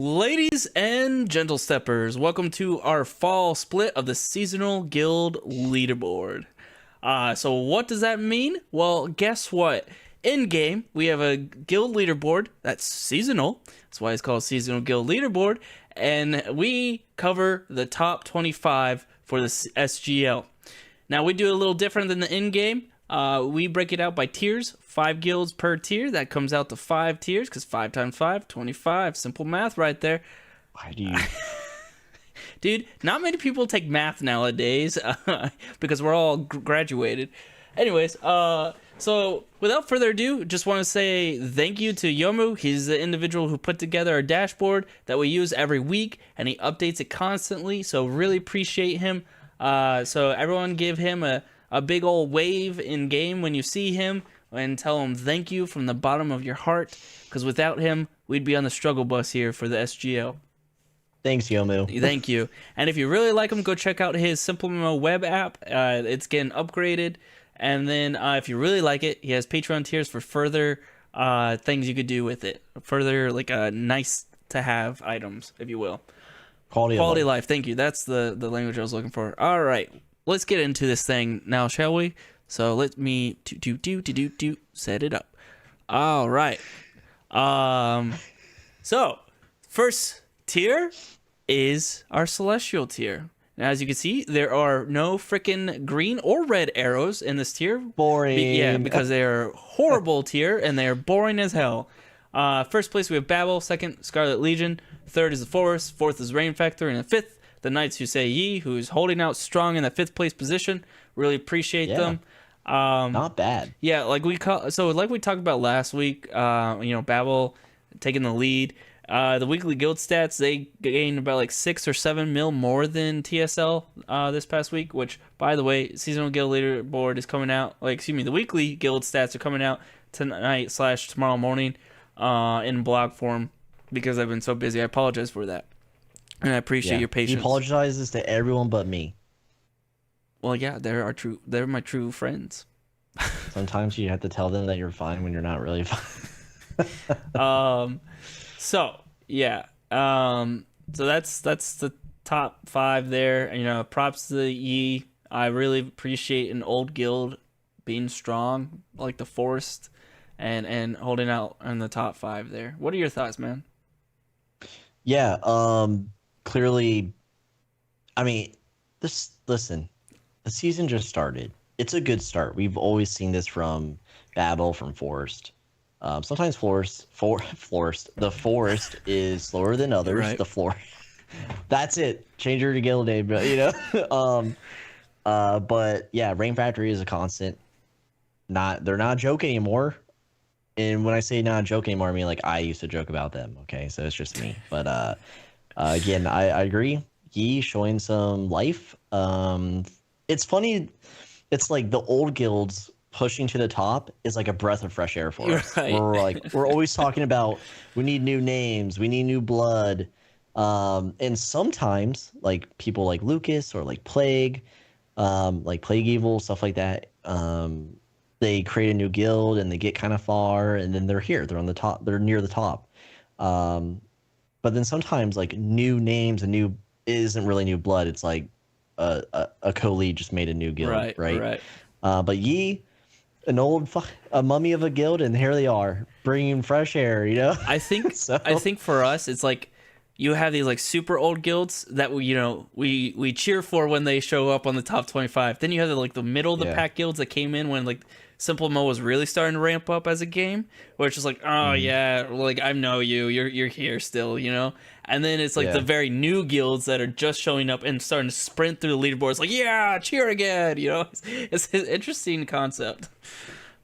Ladies and gentle steppers, welcome to our fall split of the Seasonal Guild Leaderboard. So what does that mean? Well, guess what? In game, we have a guild leaderboard that's seasonal. That's why it's called Seasonal Guild Leaderboard. And we cover the top 25 for the SGL. Now, we do a little different than the in-game. We break it out by tiers, 5 guilds per tier. That comes out to 5 tiers, because 5 times 5, 25. Simple math right there. Why do you... Dude, not many people take math nowadays, because we're all graduated. Anyways, so without further ado, just want to say thank you to Yomu. He's the individual who put together our dashboard that we use every week, and he updates it constantly, so really appreciate him. So everyone give him a big old wave in game when you see him, and tell him thank you from the bottom of your heart, because without him, we'd be on the struggle bus here for the SGL. Thanks, Yomu. Thank you. And if you really like him, go check out his SimpleMMO web app. It's getting upgraded. And then if you really like it, he has Patreon tiers for further things you could do with it. Further, like nice to have items, if you will. Quality of life. Thank you. That's the language I was looking for. All right. Let's get into this thing now, shall we? So let me set it up. All right. So first tier is our celestial tier. Now, as you can see, there are no freaking green or red arrows in this tier. Boring. Yeah, because they are horrible tier and they are boring as hell. First place we have Babel. Second, Scarlet Legion. Third is the Forest. Fourth is Rain Factor. And the fifth, the Knights Who Say Ye, who is holding out strong in the 5th place position. Really appreciate them. Not bad. Yeah, like we talked about last week, Babel taking the lead. The weekly guild stats, they gained about like 6 or 7 mil more than TSL this past week, which, by the way, Seasonal Guild Leaderboard is coming out. The weekly guild stats are coming out tonight/tomorrow morning in blog form, because I've been so busy. I apologize for that. And I appreciate your patience. He apologizes to everyone but me. Well, yeah, they're my true friends. Sometimes you have to tell them that you're fine when you're not really fine. So yeah. So that's the top 5 there. Props to the Yi. I really appreciate an old guild being strong, like the Forest, and holding out in the top 5 there. What are your thoughts, man? Yeah. Clearly, I mean, listen, the season just started. It's a good start. We've always seen this from Babel, from Forest. Sometimes the Forest is slower than others. Right. The floor. That's it. Change your guild name, but but yeah, Rain Factory is a constant. They're not a joke anymore. And when I say not a joke anymore, I mean like I used to joke about them. Okay, so it's just me. But again, I agree. Yi showing some life. It's funny. It's like the old guilds pushing to the top is like a breath of fresh air for us. Right. We're always talking about we need new names, we need new blood. And sometimes like people like Lucas or like Plague Evil, stuff like that. They create a new guild and they get kind of far and then they're here. They're on the top. They're near the top. But then sometimes like new names and new isn't really new blood. It's like a co-lead just made a new guild, right? But Yi, a mummy of a guild, and here they are bringing fresh air. I think I think for us, it's like you have these like super old guilds that we cheer for when they show up on the top 25. Then you have the middle of the pack guilds that came in when like SimpleMMO was really starting to ramp up as a game, where it's just like, oh yeah, like I know you're here still, And then it's like the very new guilds that are just showing up and starting to sprint through the leaderboards, like yeah, cheer again, It's an interesting concept.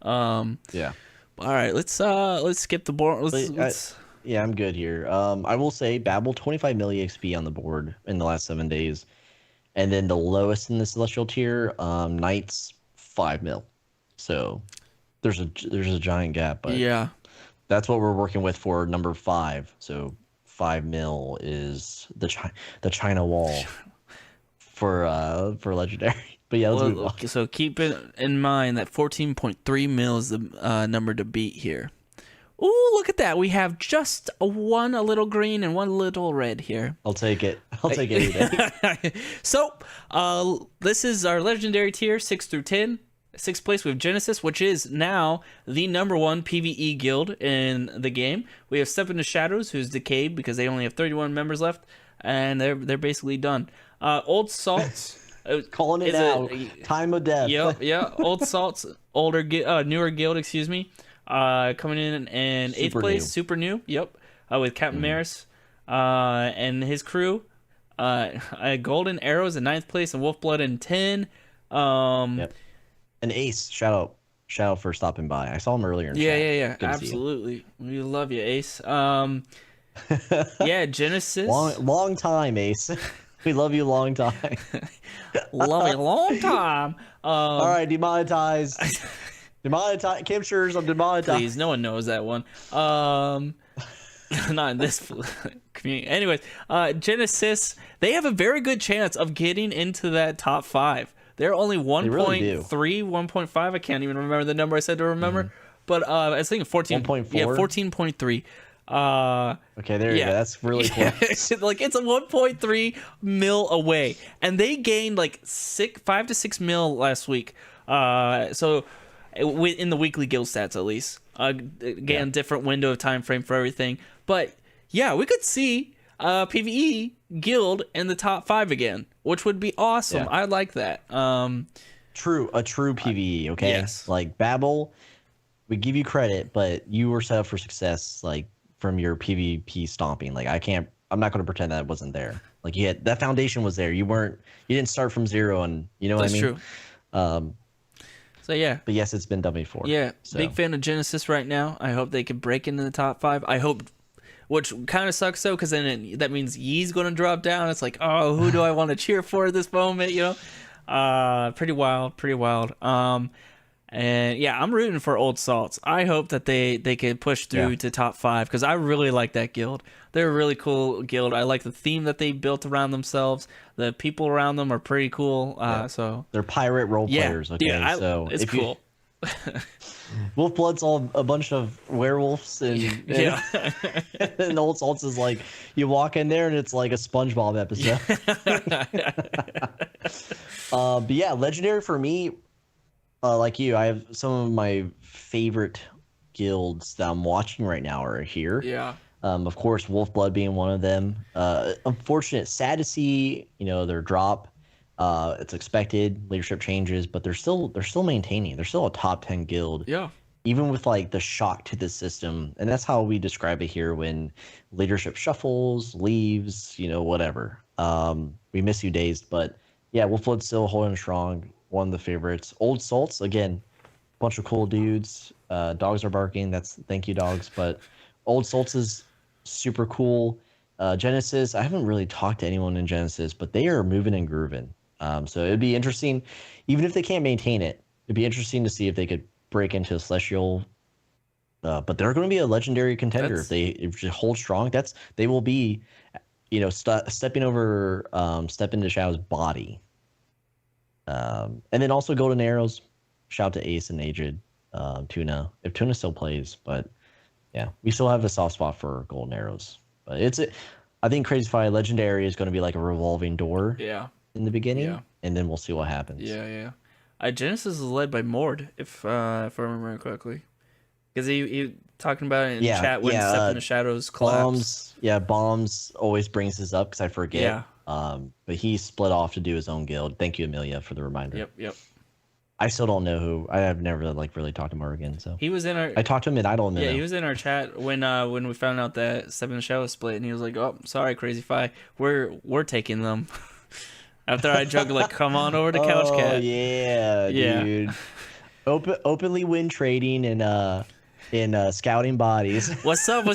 Yeah. All right, let's skip the board. Yeah, I'm good here. I will say Babel 25 milli XP on the board in the last 7 days, and then the lowest in the celestial tier, Knights 5 mil. So there's a giant gap, but yeah, that's what we're working with for number 5. So 5 mil is the China wall for legendary. But yeah, let's move on. So keep it in mind that 14.3 mil is the number to beat here. Ooh, look at that. We have just a little green and one little red here. I'll take it. I'll take anything. So, this is our legendary tier, 6 through 10. Sixth place, we have Genesis, which is now the #1 PvE guild in the game. We have Step into Shadows, who's decayed because they only have 31 members left, and they're basically done. Old Salts. Calling it out. Time of death. Yeah. Old Salts, newer guild, excuse me. Coming in eighth place, new. Super new. Yep. With Captain Maris and his crew. Golden Arrows in 9th place and Wolfblood in 10. Yep. And Ace, shout out for stopping by. I saw him earlier in chat. Yeah. Absolutely. We love you, Ace. Genesis. Long time, Ace. We love you long time. Love you long time. All right, demonetized. Demonetized. Captures, I'm demonetized. Please, no one knows that one. Not in this community. Anyways, Genesis, they have a very good chance of getting into that top 5. They're only 1.3, really 1.5. I can't even remember the number I said to remember. But I was thinking 14. 1.4? Yeah, 14.3. Okay, there you go. That's really close. Like, it's a 1.3 mil away. And they gained like 5 to 6 mil last week. So in the weekly guild stats, at least. Again, different window of time frame for everything. But yeah, we could see PvE guild in the top 5 again, which would be awesome. I like that. A true PvE, okay? Yes. Like Babel, we give you credit, but you were set up for success, like from your PvP stomping. Like I'm not going to pretend that it wasn't there. Like that foundation was there. You didn't start from zero, and you know what I mean? That's true. So yeah. But yes, it's been done before. Yeah, big fan of Genesis right now. I hope they can break into the top 5. I hope, which kind of sucks though, because then that means Yee's going to drop down. It's like, oh, who do I want to cheer for at this moment? You know, pretty wild. And yeah, I'm rooting for Old Salts. I hope that they can push through to top 5 because I really like that guild. They're a really cool guild. I like the theme that they built around themselves. The people around them are pretty cool. So they're pirate role players. Okay, so it's cool. Wolfblood's all a bunch of werewolves, and and Old Salts is like you walk in there and it's like a SpongeBob episode. But yeah, legendary for me. Like you, I have some of my favorite guilds that I'm watching right now are here. Yeah. Of course, Wolfblood being one of them. Unfortunate, sad to see, their drop. It's expected, leadership changes, but they're still maintaining. They're still a top 10 guild. Yeah. Even with like the shock to the system, and that's how we describe it here when leadership shuffles, leaves, whatever. We miss you, Dazed, but yeah, Wolfblood's still holding strong. One of the favorites. Old Salts, again, bunch of cool dudes. Dogs are barking. Thank you, dogs. But Old Salts is super cool. Genesis, I haven't really talked to anyone in Genesis, but they are moving and grooving. So it'd be interesting, even if they can't maintain it, it'd be interesting to see if they could break into a Celestial. But they're going to be a legendary contender if they hold strong. They will be, stepping over Step into Shadow's body. And then also Golden Arrows. Shout out to Ace and Aged, Tuna. If Tuna still plays, but yeah, we still have a soft spot for Golden Arrows. But I think Crazy Fi Legendary is going to be like a revolving door. Yeah. In the beginning, and then we'll see what happens. Yeah. Genesis is led by Mord, if I remember correctly, because he talking about it in chat when Step into Shadows collapsed. Bombs always brings this up because I forget. Yeah. But he split off to do his own guild. Thank you, Amelia, for the reminder. Yep. I still don't know who. I have never really talked to Morgan. So he was in our. I talked to him in Idle. Yeah, he was in our chat when we found out that Step into Shadows split, and he was like, "Oh, sorry, Crazy Fi, we're taking them." After I joked, like, "Come on over to Couch Cat." Oh yeah, dude. Openly win trading and scouting bodies. What's up?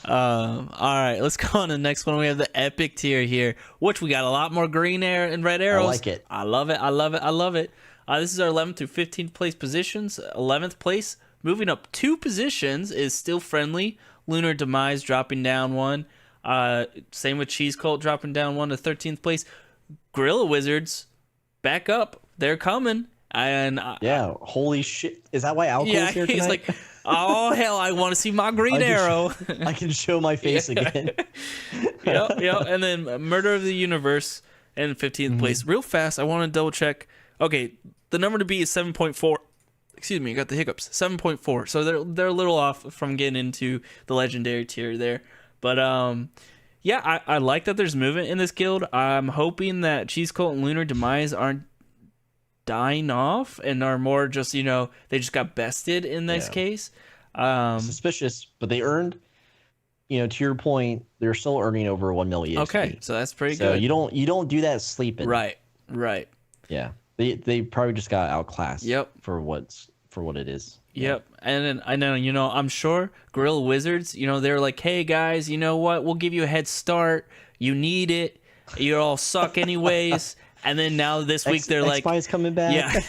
All right, let's go on to the next one. We have the epic tier here, which we got a lot more green air and red arrows. I like it. I love it. This is our 11th through 15th place positions. 11th place, moving up 2 positions, is Still Friendly. Lunar Demise dropping down 1. Same with Cheese Cult dropping down 1 to 13th place. Gorilla Wizards back up. They're coming. And Yeah, holy shit! Is that why Alcohol's yeah, here he's tonight? like, oh hell, I want to see my green I arrow. I can show my face again. Yep, yep. And then Murder of the Universe in 15th place. Real fast, I want to double check. Okay, the number to beat is 7.4. Excuse me, I got the hiccups. 7.4. So they're a little off from getting into the legendary tier there. But yeah, I like that there's movement in this guild. I'm hoping that Cheese Cult and Lunar Demise aren't dying off and are more just, they just got bested in this case. Suspicious, but they earned, to your point, they're still earning over 1 million EXP. Okay, so that's pretty So good. you don't do that sleeping. Right. Yeah. They probably just got outclassed. Yep. For what it is. Yep. And then I know, I'm sure Guerrilla Wizards, they're like, hey guys, you know what? We'll give you a head start. You need it. You all suck anyways. And then now this week they're like, X-Spy's coming back. Yeah.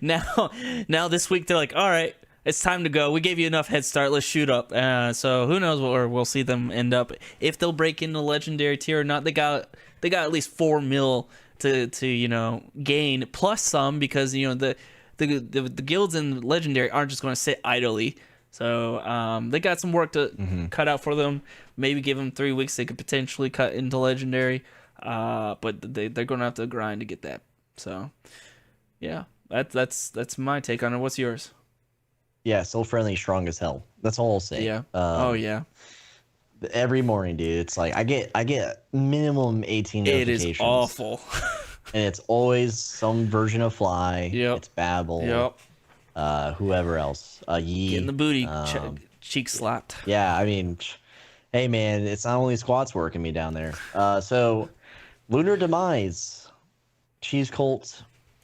Now this week they're like, all right, it's time to go. We gave you enough head start. Let's shoot up. So who knows where we'll see them end up, if they'll break into legendary tier or not. They got at least 4 mil to gain, plus some, because the guilds in legendary aren't just going to sit idly. So they got some work to cut out for them. Maybe give them 3 weeks. They could potentially cut into legendary. But they're going to have to grind to get that. So yeah, that's my take on it. What's yours? Yeah, so friendly, strong as hell. That's all I'll say. Yeah. Oh yeah. Every morning, dude, it's like I get minimum 18 notifications. It is awful. And it's always some version of Fly. Yep. It's Babel. Yep. Whoever else. Yi. Getting the booty cheek slapped. Yeah, I mean, hey man, it's not only squats working me down there. So Lunar Demise, Cheese Cult,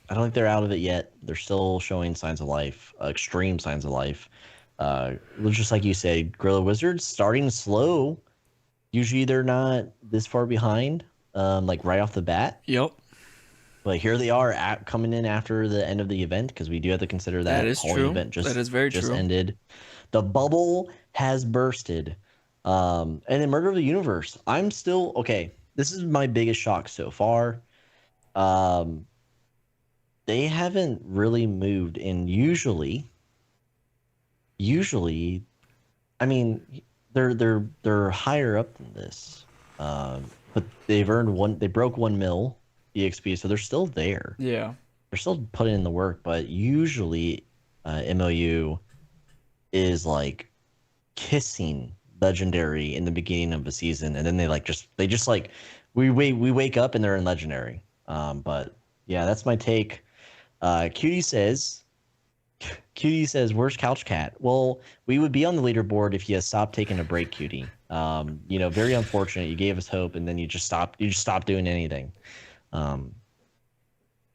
I don't think they're out of it yet. They're still showing signs of life, extreme signs of life. Just like you said, Guerrilla Wizards starting slow. Usually they're not this far behind, like right off the bat. Yep. But here they are coming in after the end of the event, because we do have to consider that is whole true. event That is very just true. ended. The bubble has bursted. And then Murder of the Universe. I'm still okay. This is my biggest shock so far. They haven't really moved, and usually, I mean, they're higher up than this. But they've earned one. They broke 1 mil EXP, so they're still there. Yeah. They're still putting in the work, but usually, MOU is like kissing legendary in the beginning of the season, and then they just like we wake up and they're in legendary. But yeah, that's my take. Cutie says, where's Couch Cat? Well, we would be on the leaderboard if you stopped taking a break, Cutie. Very unfortunate. You gave us hope, and then you just stopped doing anything.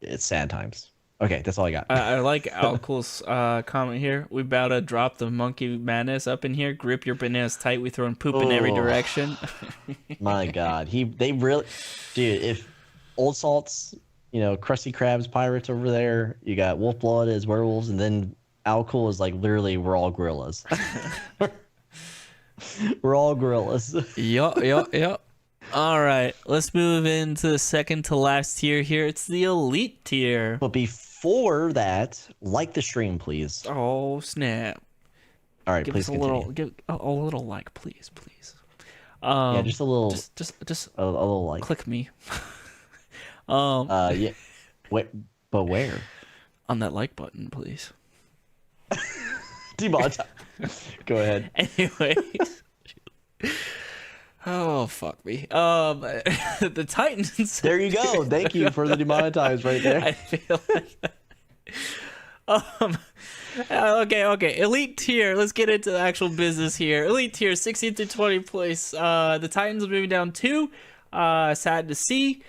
It's sad times. Okay, that's all I got. I like Alcool's comment here. We about to drop the monkey madness up in here. Grip your bananas tight. We throwing poop in every direction. My God, they really, dude. If Old Salt's, Krusty Krab's pirates over there, you got Wolfblood as werewolves, and then Alcool is like literally we're all gorillas. We're all gorillas. Yup. All right, let's move into the second to last tier here. It's the elite tier. But before that, like the stream, please. Oh snap! All right, give please us continue. give a little like, please. Yeah, just a little. Just a little like. Click me. Yeah. Wait, but where? On that like button, please. Demonetize. Go ahead. Anyways. Oh fuck me. The Titans. There you go. Thank you for the demonetize right there. I feel like okay. Elite tier. Let's get into the actual business here. Elite tier, 16th to 20th place. The Titans are moving down 2. Sad to see.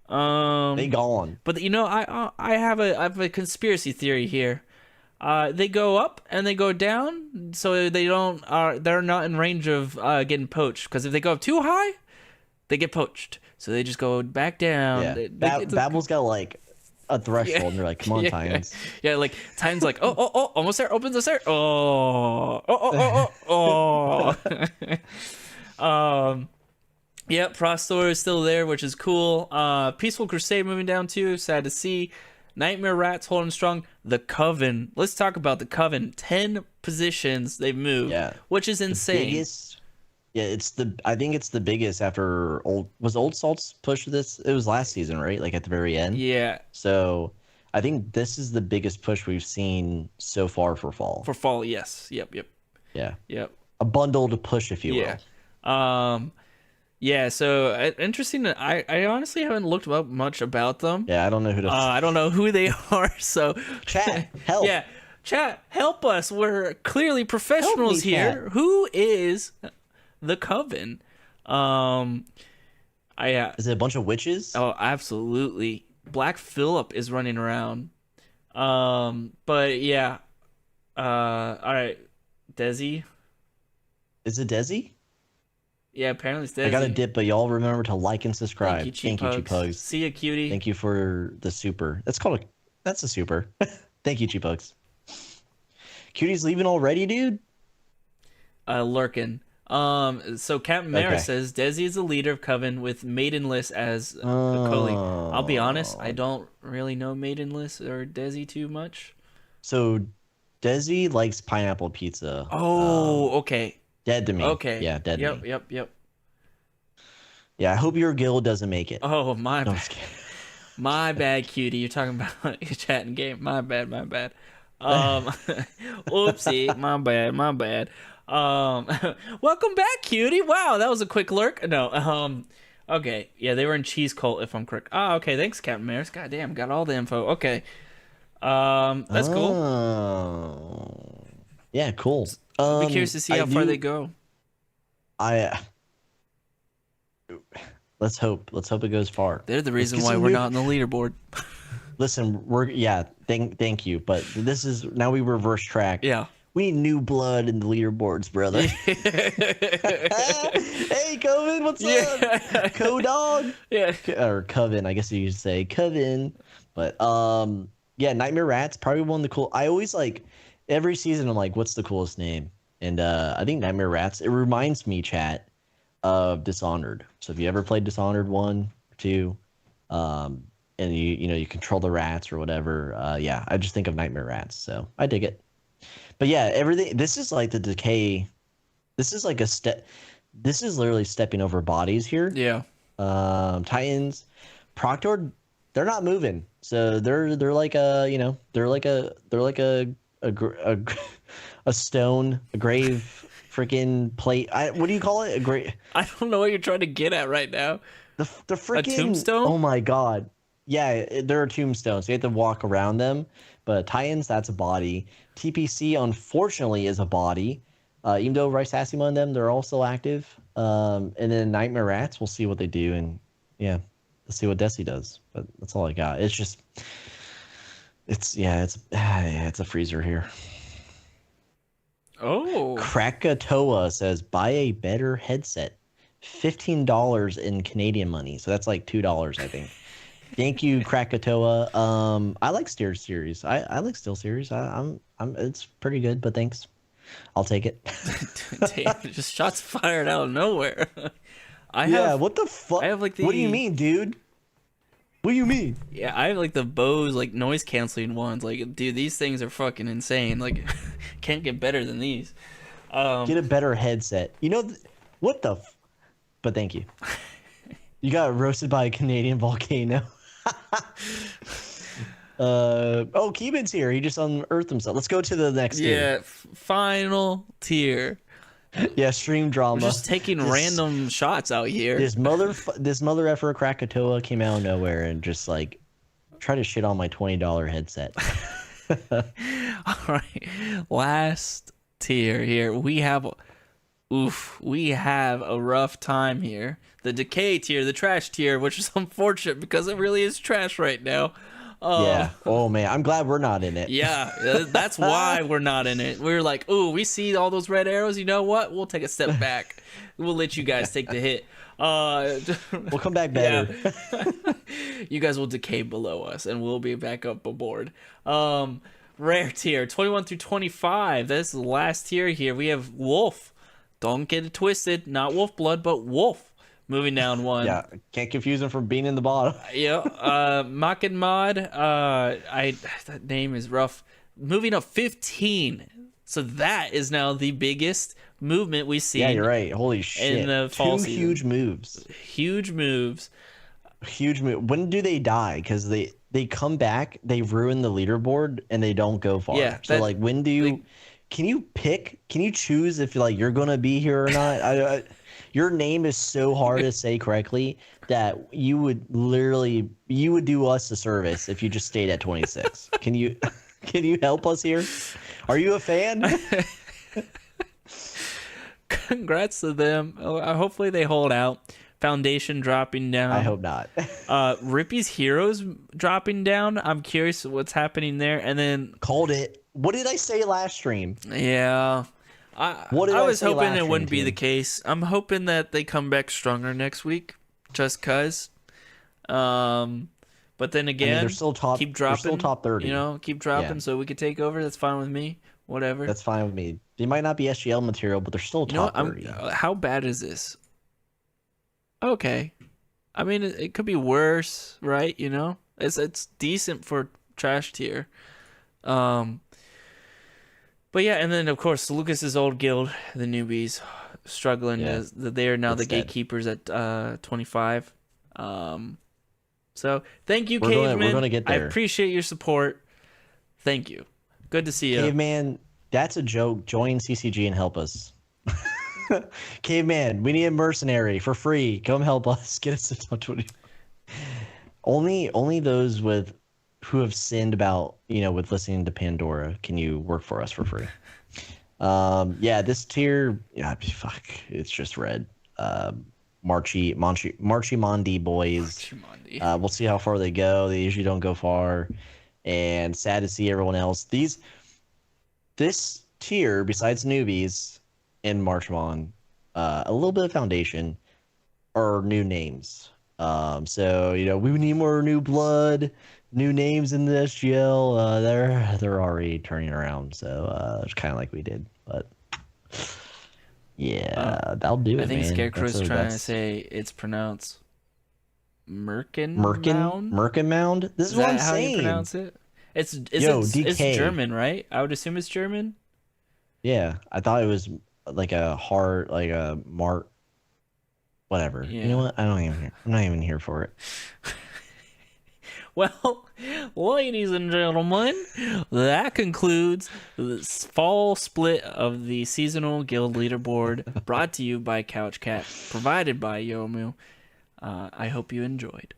They gone. But I have a conspiracy theory here. They go up and they go down, so they're not in range of getting poached. Because if they go up too high, they get poached. So they just go back down. Yeah. Babel's got like a threshold, and they're like, "Come on, Titans." Yeah, like Titans, like, oh, almost there. Opens the there. Oh. Yep, Prostor is still there, which is cool. Peaceful Crusade moving down too. Sad to see. Nightmare Rats holding strong. the Coven. Let's talk about the Coven. 10 positions they've moved, Yeah. which is insane. Biggest. Yeah, I think it's the biggest after Old Salt's push this. It was last season, right? Like at the very end. Yeah. So I think this is the biggest push we've seen so far for fall. For fall, yes. Yep. Yeah. Yep. A bundled push, if you Yeah. will. Yeah, so interesting. I honestly haven't looked up much about them. Yeah, I don't know who to. I don't know who they are. So Chat, help. Yeah, chat, help us. We're clearly professionals me, here. chat. Who is the Coven? Is it a bunch of witches? Oh, absolutely. Black Phillip is running around. But yeah. All right, Desi. Is it Desi? Yeah, apparently it's Desi. I got a dip, but y'all remember to like and subscribe. Thank you, Cheap Pugs. See ya, cutie. Thank you for the super. That's a super. Thank you, Cheap Pugs. Cutie's leaving already, dude? Lurkin. So Captain Mara Okay. says Desi is the leader of Coven with Maidenless as a co-lead. I'll be honest, I don't really know Maidenless or Desi too much. So Desi likes pineapple pizza. Oh, okay. Dead to me. Okay. Yeah, dead to me. Yep. Yeah, I hope your guild doesn't make it. Oh, my No, I'm bad. just kidding. My bad, cutie. You're talking about chatting game. My bad. Oopsie. My bad. Welcome back, cutie. Wow, that was a quick lurk. No, okay. Yeah, they were in Cheese Cult, if I'm correct. Ah, okay. Thanks, Captain Maris. God damn, got all the info. Okay. That's cool. Oh. Yeah, cool. Be curious to see how far they go. Let's hope it goes far. They're the reason why we're not on the leaderboard. Listen, thank you, but this is now we reverse track. Yeah. We need new blood in the leaderboards, brother. Hey, Coven, what's up? Co-dog? Yeah. Or Coven, I guess you should say Coven. But yeah, Nightmare Rat's probably one of the cool. I always like every season. I'm like, what's the coolest name? And I think Nightmare Rats. It reminds me, chat, of Dishonored. So if you ever played Dishonored 1 or 2, and you control the rats or whatever, yeah, I just think of Nightmare Rats. So I dig it. But yeah, everything. This is like the decay. This is like a step. This is literally stepping over bodies here. Yeah. Titans, Proctor, they're not moving. So they're like a stone, a grave, freaking plate. What do you call it? A grave. I don't know what you're trying to get at right now. The freaking tombstone? Oh my god. Yeah, there are tombstones. You have to walk around them. But Titans, that's a body. TPC, unfortunately, is a body. Even though Rice Asima and them, they're all still active. And then Nightmare Rats, we'll see what they do. And yeah, let's see what Desi does. But that's all I got. It's a freezer here. Oh. Krakatoa says, buy a better headset. $15 in Canadian money. So that's like $2, I think. Thank you, Krakatoa. I like Steel Series. I like Steel Series. It's pretty good, but thanks. I'll take it. Damn, just shots fired out of nowhere. What the fuck? I have like What do you mean, dude? What do you mean? Yeah, I have like the Bose like noise canceling ones. Like, dude, these things are fucking insane. Like, can't get better than these. Get a better headset. What the? But thank you. You got roasted by a Canadian volcano. Keeban's here. He just unearthed himself. Let's go to the next tier. Yeah, final tier. Yeah, stream drama. We're just taking random shots out here. This mother effer Krakatoa came out of nowhere and just like tried to shit on my $20 headset. All right, last tier here. We have a rough time here. The decay tier, the trash tier, which is unfortunate because it really is trash right now. Yeah. Oh man, I'm glad we're not in it. Yeah, that's why we're not in it. We're like, ooh, we see all those red arrows. You know what? We'll take a step back. We'll let you guys take the hit. We'll come back better. Yeah. You guys will decay below us, and we'll be back up aboard. Rare tier, 21 through 25. This is the last tier here. We have Wolf. Don't get it twisted. Not Wolf Blood, but Wolf. moving down one. Yeah, can't confuse him from being in the bottom. Yeah, MARCHENMOND, that name is rough. Moving up 15. So that is now the biggest movement we've seen. Yeah, you're right. Holy shit. In the fall Two season. huge moves. Huge moves. Huge move. When do they die? Because they come back, they ruin the leaderboard, and they don't go far. Yeah, so like, when do you? Can you pick? Can you choose if you're gonna be here or not? Your name is so hard to say correctly that you would do us a service if you just stayed at 26. Can you help us here? Are you a fan? Congrats to them. Hopefully they hold out. Foundation dropping down. I hope not. Rippy's Heroes dropping down. I'm curious what's happening there. And then called it. What did I say last stream? Yeah. I was hoping it wouldn't be the case. I'm hoping that they come back stronger next week, just cause. But then again, they're still top. Keep dropping. They're still top 30. Keep dropping so we could take over. That's fine with me. Whatever. That's fine with me. They might not be SGL material, but they're still top 30. How bad is this? Okay, I mean it could be worse, right? It's decent for trash tier. But yeah, and then of course Lucas's old guild, the newbies, struggling. Yeah. They are now the dead. gatekeepers at 25. So thank you, We're Caveman. gonna get I there. appreciate your support. Thank you. Good to see you. Caveman, that's a joke. Join CCG and help us. Caveman, we need a mercenary for free. Come help us. Get us to top 20. Only those who have sinned about, with listening to Pandora, can you work for us for free. Yeah, this tier, fuck, it's just red. Marchiemondi boys. Marchiemondi. We'll see how far they go. They usually don't go far. And sad to see everyone else. This tier, besides newbies and Marchemon, a little bit of foundation, are new names. So we need more new blood, new names in the SGL. They're already turning around. So it's kind of like we did, but yeah, that'll do it. I think man. Scarecrow's trying to say it's pronounced Merkenmound. Merkenmound. This is what I'm how saying. You pronounce it? It's DK. German, right? I would assume it's German. Yeah, I thought it was like a hard, like a mark. Whatever. Yeah. You know what? I'm not even here for it. Well, ladies and gentlemen, that concludes this fall split of the Seasonal Guild Leaderboard, brought to you by Couch Cat, provided by Yomu. I hope you enjoyed.